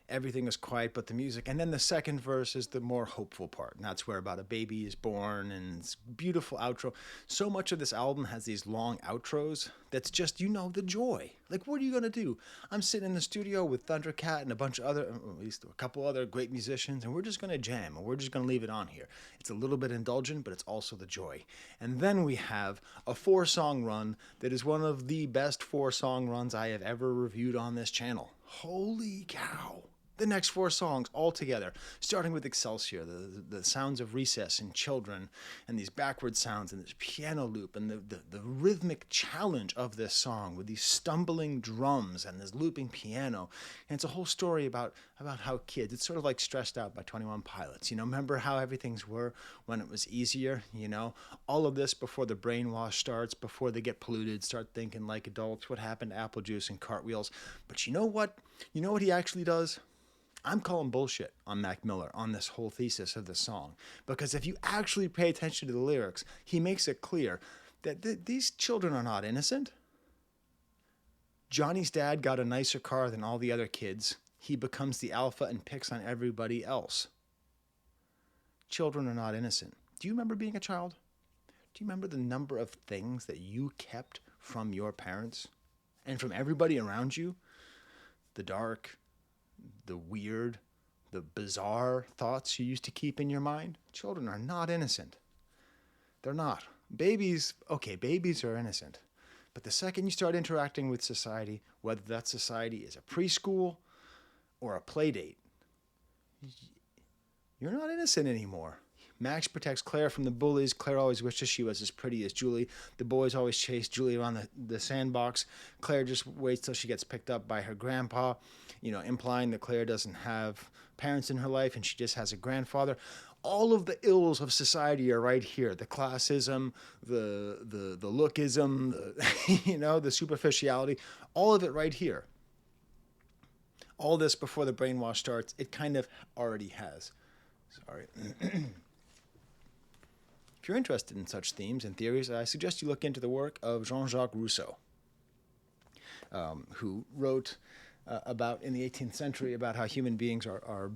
Everything is quiet but the music. And then the second verse is the more hopeful part. And that's where about a baby is born and it's beautiful outro. So much of this album has these long outros that's just, the joy. Like, what are you going to do? I'm sitting in the studio with Thundercat and a bunch of other, at least a couple other great musicians, and we're just going to jam and we're just going to leave it on here. It's a little bit indulgent, but it's also the joy. And then we have a 4-song run that is one of the best 4-song runs I have ever reviewed on this channel. Holy cow. The next four songs all together, starting with Excelsior, the sounds of recess and children, and these backward sounds, and this piano loop, and the rhythmic challenge of this song with these stumbling drums and this looping piano. And it's a whole story about how kids, it's sort of like Stressed Out by 21 Pilots. Remember how everything's were when it was easier, All of this before the brainwash starts, before they get polluted, start thinking like adults, what happened to apple juice and cartwheels. But you know what? You know what he actually does? I'm calling bullshit on Mac Miller on this whole thesis of the song, because if you actually pay attention to the lyrics, he makes it clear that these children are not innocent. Johnny's dad got a nicer car than all the other kids. He becomes the alpha and picks on everybody else. Children are not innocent. Do you remember being a child? Do you remember the number of things that you kept from your parents and from everybody around you? The dark, the weird, the bizarre thoughts you used to keep in your mind? Children are not innocent. They're not. Babies are innocent. But the second you start interacting with society, whether that society is a preschool or a play date, you're not innocent anymore. Max protects Claire from the bullies. Claire always wishes she was as pretty as Julie. The boys always chase Julie around the sandbox. Claire just waits till she gets picked up by her grandpa, implying that Claire doesn't have parents in her life and she just has a grandfather. All of the ills of society are right here. The classism, the lookism, the superficiality, all of it right here. All this before the brainwash starts, it kind of already has. Sorry. If you're interested in such themes and theories, I suggest you look into the work of Jean-Jacques Rousseau, who wrote about in the 18th century about how human beings are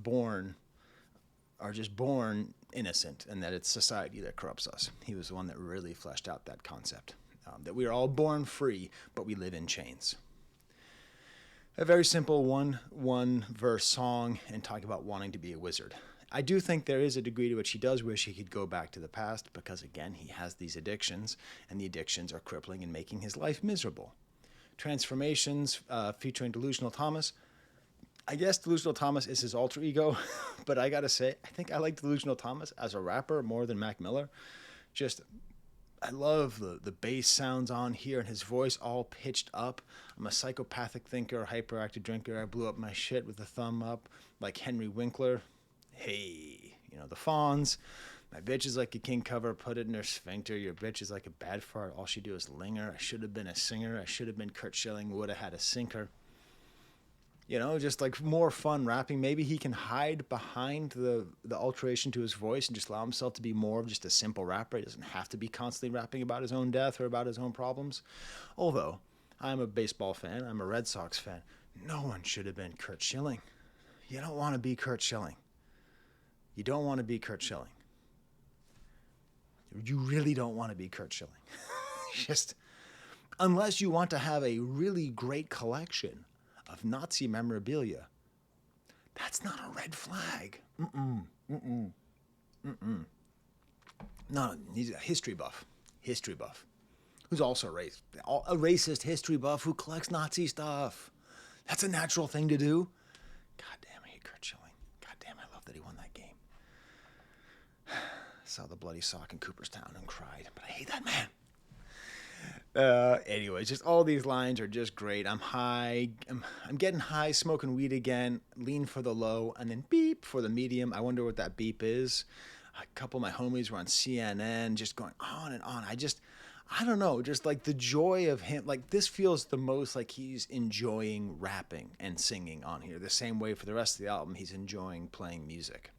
just born innocent, and that it's society that corrupts us. He was the one that really fleshed out that concept, that we are all born free, but we live in chains. A very simple one verse song and talk about wanting to be a wizard. I do think there is a degree to which he does wish he could go back to the past because, again, he has these addictions, and the addictions are crippling and making his life miserable. Transformations featuring Delusional Thomas. I guess Delusional Thomas is his alter ego, but I gotta say, I think I like Delusional Thomas as a rapper more than Mac Miller. I love the bass sounds on here and his voice all pitched up. I'm a psychopathic thinker, hyperactive drinker. I blew up my shit with a thumb up like Henry Winkler. Hey, the Fonz. My bitch is like a king cover, put it in her sphincter. Your bitch is like a bad fart, all she do is linger. I should have been a singer. I should have been Kurt Schilling, would have had a sinker. Just like more fun rapping. Maybe he can hide behind the alteration to his voice and just allow himself to be more of just a simple rapper. He doesn't have to be constantly rapping about his own death or about his own problems. Although, I'm a baseball fan. I'm a Red Sox fan. No one should have been Kurt Schilling. You don't want to be Kurt Schilling. You don't want to be Kurt Schilling. You really don't want to be Kurt Schilling. Just, unless you want to have a really great collection of Nazi memorabilia, that's not a red flag. No, he's a history buff. Who's also a racist history buff who collects Nazi stuff. That's a natural thing to do. God damn, I hate Kurt Schilling. God damn, I love that he won that game. Saw the bloody sock in Cooperstown and cried, but I hate that man. Anyways, just all these lines are just great. I'm high. I'm getting high, smoking weed again. Lean for the low, and then beep for the medium. I wonder what that beep is. A couple of my homies were on CNN, just going on and on. I don't know, just like the joy of him. Like this feels the most like he's enjoying rapping and singing on here. The same way for the rest of the album, he's enjoying playing music.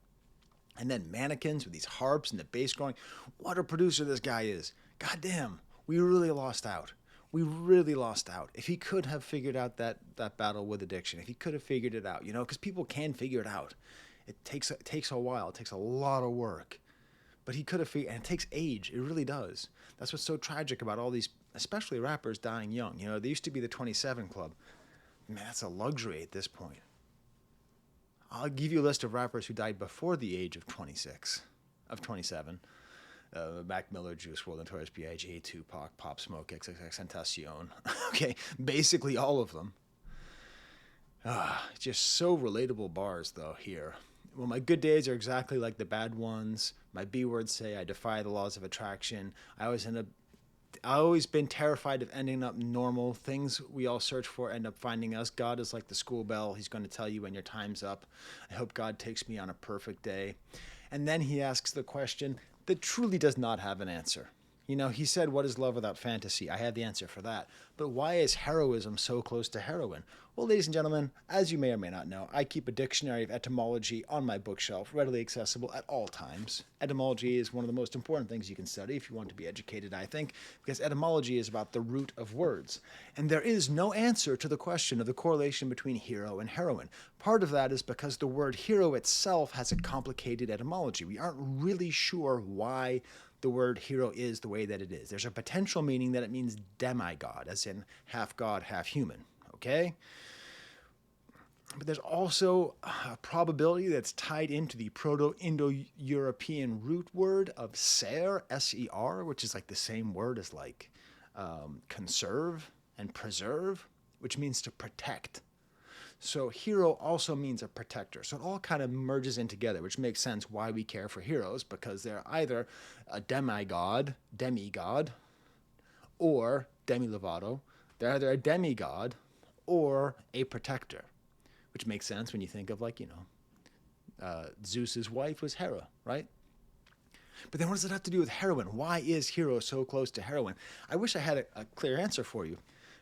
And then Mannequins with these harps and the bass growing. What a producer this guy is. God damn. We really lost out. If he could have figured out that battle with addiction, if he could have figured it out, because people can figure it out. It takes a while. It takes a lot of work. But he could have figured, and it takes age. It really does. That's what's so tragic about all these, especially rappers, dying young. There used to be the 27 Club. Man, that's a luxury at this point. I'll give you a list of rappers who died before the age of 27. Mac Miller, Juice WRLD, Notorious B.I.G., Tupac, Pop Smoke, XXXTentacion. Okay, basically all of them. Just so relatable bars, though, here. Well, my good days are exactly like the bad ones. My B words say I defy the laws of attraction. I always been terrified of ending up normal. Things we all search for end up finding us. God is like the school bell. He's going to tell you when your time's up. I hope God takes me on a perfect day. And then he asks the question that truly does not have an answer. You know, he said, what is love without fantasy? I have the answer for that. But why is heroism so close to heroin? Well, ladies and gentlemen, as you may or may not know, I keep a dictionary of etymology on my bookshelf, readily accessible at all times. Etymology is one of the most important things you can study if you want to be educated, I think, because etymology is about the root of words. And there is no answer to the question of the correlation between hero and heroine. Part of that is because the word hero itself has a complicated etymology. We aren't really sure why the word hero is the way that it is. There's a potential meaning that it means demigod, as in half god, half human, okay? But there's also a probability that's tied into the Proto-Indo-European root word of ser, S-E-R, which is like the same word as like conserve and preserve, which means to protect. So hero also means a protector. So it all kind of merges in together, which makes sense why we care for heroes, because they're either a demigod, or Demi Lovato. They're either a demigod or a protector, which makes sense when you think of, like, Zeus's wife was Hera, right? But then what does it have to do with heroin? Why is hero so close to heroin? I wish I had a clear answer for you.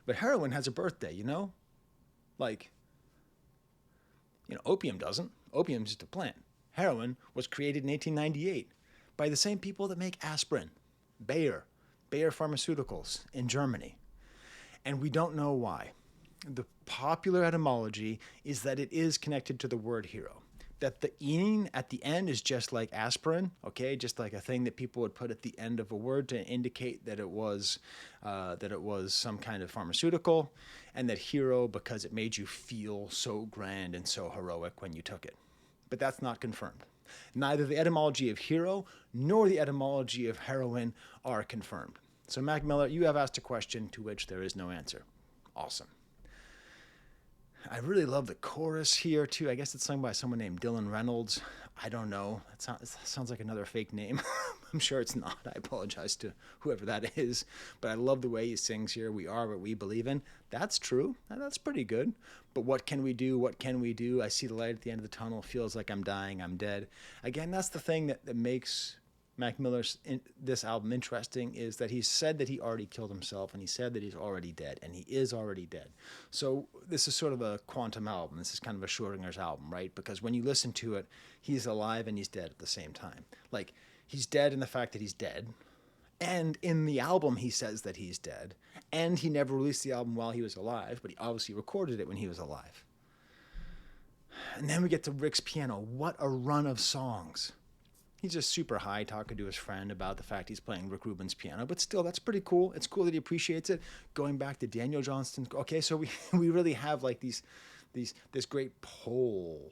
But heroin has a birthday, Like, opium doesn't. Opium's just a plant. Heroin was created in 1898 by the same people that make aspirin, Bayer Pharmaceuticals in Germany. And we don't know why. The popular etymology is that it is connected to the word hero. That the ing at the end is just like aspirin, okay? Just like a thing that people would put at the end of a word to indicate that it was some kind of pharmaceutical, and that hero because it made you feel so grand and so heroic when you took it. But that's not confirmed. Neither the etymology of hero nor the etymology of heroin are confirmed. So Mac Miller, you have asked a question to which there is no answer. Awesome. I really love the chorus here, too. I guess it's sung by someone named Dylan Reynolds. I don't know. It sounds like another fake name. I'm sure it's not. I apologize to whoever that is. But I love the way he sings here. We are what we believe in. That's true. That's pretty good. But what can we do? What can we do? I see the light at the end of the tunnel. Feels like I'm dying. I'm dead. Again, that's the thing that makes Mac Miller's this album interesting, is that he said that he already killed himself, and he said that he's already dead, and he is already dead. So this is sort of a quantum album. This is kind of a Schrodinger's album, right? Because when you listen to it, he's alive and he's dead at the same time. Like, he's dead in the fact that he's dead, and in the album he says that he's dead, and he never released the album while he was alive, but he obviously recorded it when he was alive. And then we get to Rick's piano. What a run of songs. He's just super high talking to his friend about the fact he's playing Rick Rubin's piano. But still, that's pretty cool. It's cool that he appreciates it. Going back to Daniel Johnston. Okay, so we really have like this great pole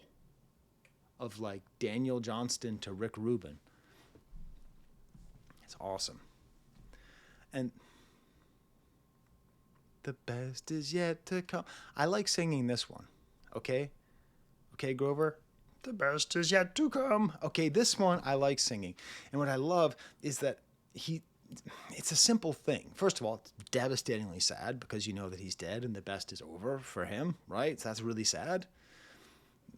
of like Daniel Johnston to Rick Rubin. It's awesome. And the best is yet to come. I like singing this one. Okay, Grover? The best is yet to come. Okay, this one I like singing. And what I love is that it's a simple thing. First of all, it's devastatingly sad because you know that he's dead and the best is over for him, right? So that's really sad.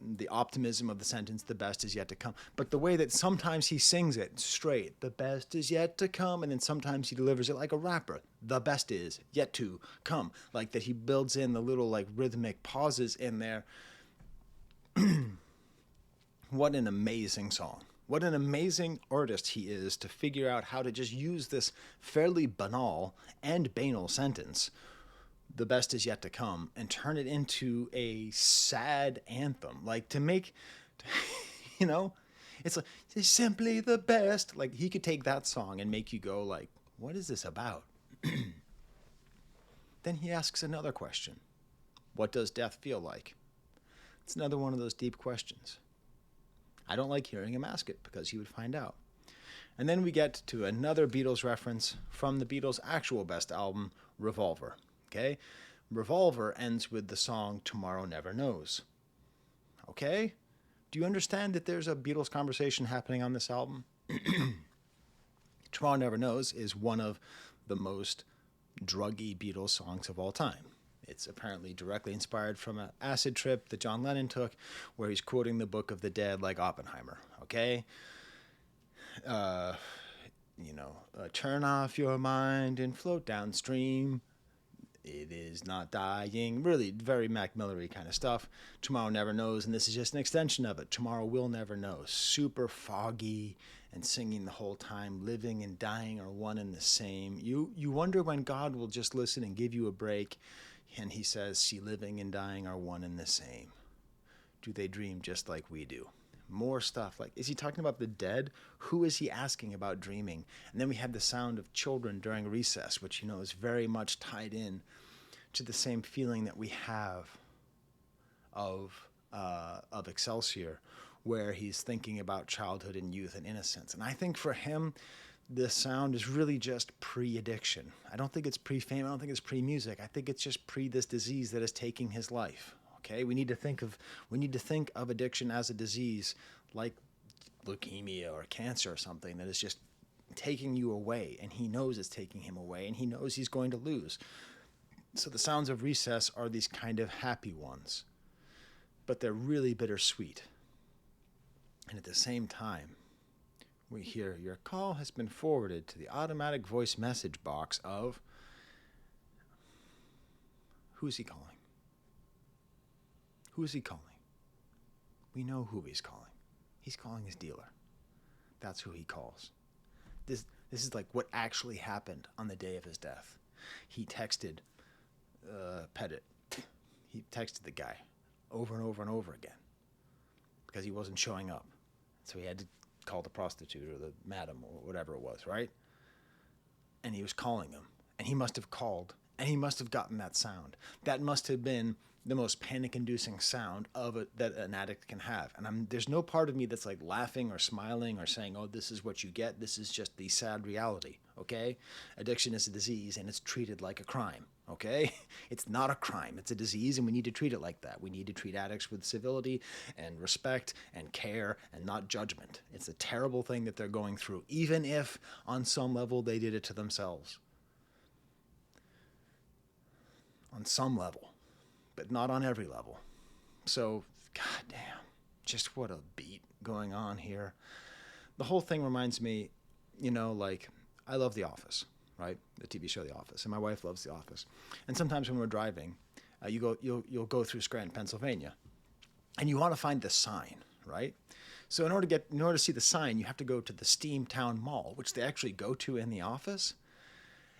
The optimism of the sentence, the best is yet to come. But the way that sometimes he sings it straight, the best is yet to come, and then sometimes he delivers it like a rapper, the best is yet to come. Like that he builds in the little like rhythmic pauses in there. What an amazing song. What an amazing artist he is to figure out how to just use this fairly banal and banal sentence, the best is yet to come, and turn it into a sad anthem. Like to make, it's like, it's simply the best. Like he could take that song and make you go like, what is this about? Then he asks another question. What does death feel like? It's another one of those deep questions. I don't like hearing him ask it because he would find out. And then we get to another Beatles reference from the Beatles' actual best album, Revolver. Okay? Revolver ends with the song Tomorrow Never Knows. Okay? Do you understand that there's a Beatles conversation happening on this album? Tomorrow Never Knows is one of the most druggy Beatles songs of all time. It's apparently directly inspired from an acid trip that John Lennon took, where he's quoting the Book of the Dead like Oppenheimer. Okay? Turn off your mind and float downstream. It is not dying. Really, very Mac Miller-y kind of stuff. Tomorrow Never Knows, and this is just an extension of it. Tomorrow Will Never Know. Super foggy and singing the whole time. Living and dying are one and the same. You wonder when God will just listen and give you a break, and he says, see, living and dying are one and the same. Do they dream just like we do? More stuff. Like, is he talking about the dead? Who is he asking about dreaming? And then we have the sound of children during recess, which, is very much tied in to the same feeling that we have of Excelsior, where he's thinking about childhood and youth and innocence. And I think for him, this sound is really just pre-addiction. I don't think it's pre-fame. I don't think it's pre-music. I think it's just this disease that is taking his life. Okay, we need to think of addiction as a disease like leukemia or cancer or something that is just taking you away, and he knows it's taking him away, and he knows he's going to lose. So the sounds of recess are these kind of happy ones, but they're really bittersweet. And at the same time, we hear, your call has been forwarded to the automatic voice message box of, who is he calling? Who is he calling? We know who he's calling. He's calling his dealer. That's who he calls. This is like what actually happened on the day of his death. He texted Pettit. He texted the guy over and over and over again because he wasn't showing up. So he had to call the prostitute or the madam or whatever it was, right? And he was calling him. And he must have called. And he must have gotten that sound. That must have been the most panic-inducing sound that an addict can have. And there's no part of me that's like laughing or smiling or saying, oh, this is what you get. This is just the sad reality, okay? Addiction is a disease, and it's treated like a crime, okay? It's not a crime. It's a disease, and we need to treat it like that. We need to treat addicts with civility and respect and care and not judgment. It's a terrible thing that they're going through, even if on some level they did it to themselves. On some level. But not on every level. So, goddamn, just what a beat going on here. The whole thing reminds me, I love The Office, right? The TV show The Office, and my wife loves The Office. And sometimes when we're driving, you'll go through Scranton, Pennsylvania, and you want to find the sign, right? So in order to see the sign, you have to go to the Steamtown Mall, which they actually go to in The Office.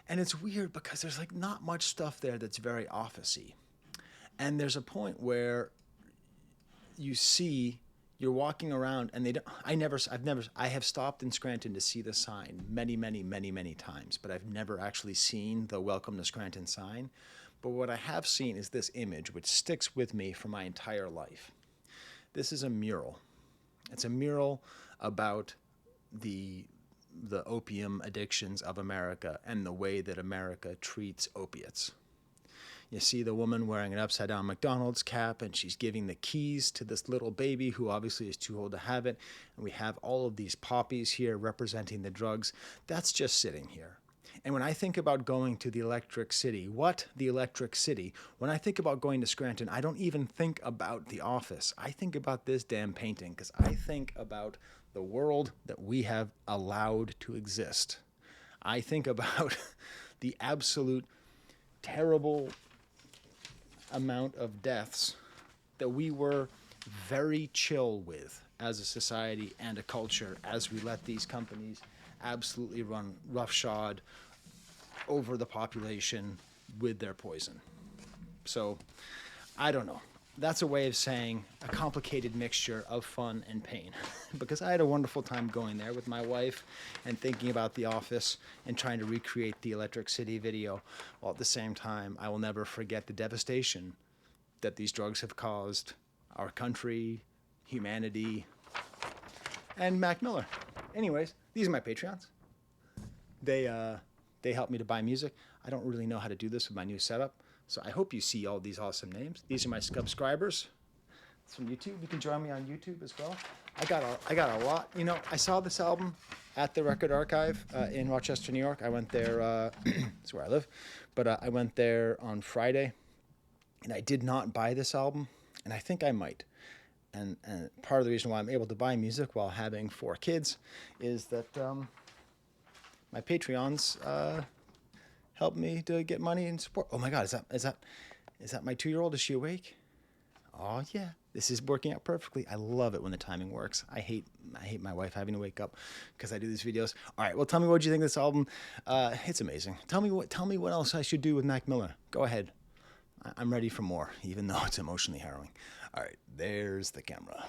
And it's weird because there's like not much stuff there that's very office-y. And there's a point where you're walking around, and I have stopped in Scranton to see the sign many, many, many, many times, but I've never actually seen the Welcome to Scranton sign. But what I have seen is this image, which sticks with me for my entire life. This is a mural. It's a mural about the opium addictions of America and the way that America treats opiates. You see the woman wearing an upside-down McDonald's cap, and she's giving the keys to this little baby who obviously is too old to have it. And we have all of these poppies here representing the drugs. That's just sitting here. And when I think about going to the Electric City, the Electric City? When I think about going to Scranton, I don't even think about The Office. I think about this damn painting because I think about the world that we have allowed to exist. I think about the absolute terrible amount of deaths that we were very chill with as a society and a culture as we let these companies absolutely run roughshod over the population with their poison. So, I don't know. That's a way of saying a complicated mixture of fun and pain. Because I had a wonderful time going there with my wife and thinking about The Office and trying to recreate the Electric City video, while at the same time, I will never forget the devastation that these drugs have caused our country, humanity, and Mac Miller. Anyways, these are my Patreons. They help me to buy music. I don't really know how to do this with my new setup, So I hope you see all these awesome names. These are my subscribers. It's from YouTube. You can join me on YouTube as well. I got a lot. You know, I saw this album at the Record Archive in Rochester, New York. I went there. That's where I live, but I went there on Friday, and I did not buy this album, and I think I might. And part of the reason why I'm able to buy music while having 4 kids is that my Patreons help me to get money and support. Oh my God, is that my 2-year-old? Is she awake? Oh yeah, this is working out perfectly. I love it when the timing works. I hate my wife having to wake up because I do these videos. All right, well, tell me what you think of this album. It's amazing. Tell me what else I should do with Mac Miller. Go ahead. I'm ready for more, even though it's emotionally harrowing. All right, there's the camera.